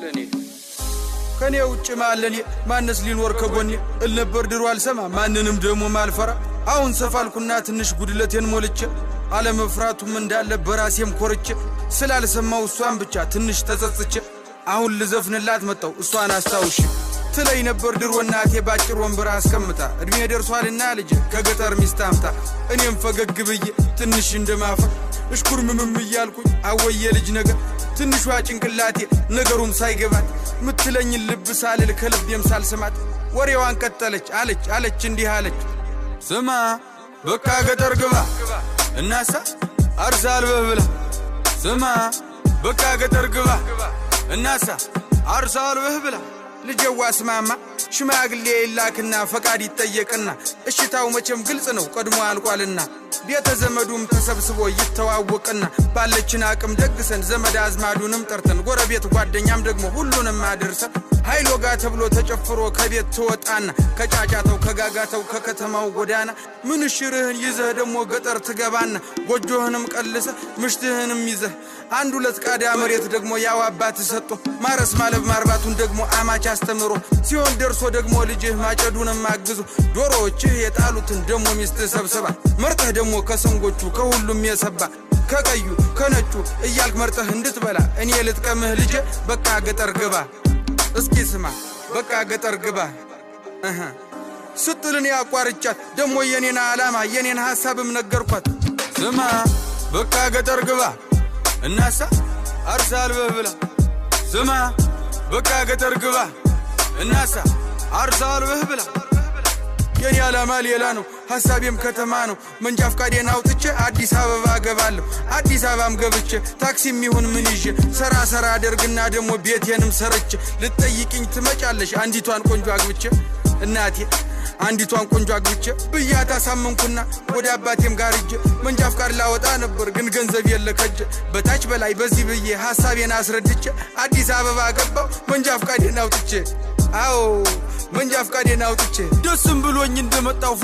ለኔ ከኔ ውጭ ማለኔ ማንስ ሊኖር ከጎኔ እልነበር ድሮ አልሰማ ማንንም ደሞ ማልፈራ አሁን ሰፋልኩና ትንሽ ጉድለቴን ሞልቼ አለመፍራቱም እንዳለ በራሴም ኮርቼ ስላልሰማው እሷን ብቻ ትንሽ ተጸጽቼ አሁን ልዘፍንላት መጣው እሷን አስታውሽ ትለይ ነበር ድሮ እናቴ ባጭር ወንበር አስቀምጣ እድሜ ደርሷልና ልጅ ከገጠር ሚስት አምጣ እኔም ፈገግ ብዬ ትንሽ እንደማፈር እሽኩርምም እያልኩኝ አወየ ልጅ ነገር ትንሿ ጭንቅላቴ ነገሩም ሳይገባት ምትለኝ ልብ ሳልል ከልቤም ሳልሰማት ወሬዋን ቀጠለች አለች እንዲህ አለች ስማ በቃ ገጠር ግባ እናሳ አርሳልበህ ብላ ስማ በቃ ገጠር ግባ እናሳ አርሳልበህ ብላ ልጅዋ ስማማ ሽማግሌ ይላክና ፈቃድ ይጠየቅና እሽታው መቼም ግልጽ ነው ቀድሞ አልቋልና ቤተ ዘመዱም ተሰብስቦ ይተዋወቅና ባለችን አቅም ደግሰን ዘመድ አዝማዱንም ጠርተን ጎረቤት ጓደኛም ደግሞ ሁሉንም አድርሰን ኃይሎ ጋ ተብሎ ተጨፍሮ ከቤት ተወጣና ከጫጫታው ከጋጋታው ከከተማው ጎዳና ምንሽርህን ይዘህ ደግሞ ገጠር ትገባና ጎጆህንም ቀልሰ ምሽትህንም ይዘህ አንድ ሁለት ቃዳ መሬት ደግሞ ያው አባት ሰጥቶ ማረስ ማለብ ማርባቱን ደግሞ አማች አስተምሮ ሲሆን ደርሶ ደግሞ ልጅህ ማጨዱንም አግዙ ዶሮዎችህ የጣሉትን ደግሞ ሚስት ሰብስባ መርጠህ ደግሞ ከሰንጎቹ ከሁሉም የሰባ ከቀዩ ከነጩ እያልክ መርጠህ እንድትበላ እኔ ልጥቀምህ ልጅ በቃ ገጠር ግባ እስኪ ስማ በቃ ገጠር ግባ ስትልን ያቋርጫት ደግሞ የኔና ዓላማ የኔን ሐሳብም ነገርኳት ስማ በቃ ገጠር ግባ እናሳ አርሳልበህ ብላ ስማ በቃ ገጠር ግባ እናሳ አርሳልበህ ብላ የኔ ዓላማ ሌላ ነው ሐሳቤም ከተማ ነው መንጃ ፍቃዴን አውጥቼ አዲስ አበባ ገባለሁ አዲስ አበባም ገብቼ ታክሲም ይሁን ምን ይዤ ሰራ አደርግና ደግሞ ቤቴንም ሰርቼ ልትጠይቅኝ ትመጫለሽ አንዲቷን ቆንጆ አግብቼ እናቴ አንዲቷን ቆንጆ አግብቼ ብያታ ሳመንኩና ወደ አባቴም ጋር ሂጄ መንጃ ፍቃድ ላወጣ ነበር ግን ገንዘብ የለከጀ በታች በላይ በዚህ ብዬ ሐሳቤን አስረድቼ አዲስ አበባ ገባው መንጃ ፍቃዴን አውጥቼ አዎ መንጃ ፍቃዴን አውጥቼ ደስም ብሎኝ እንደመጣው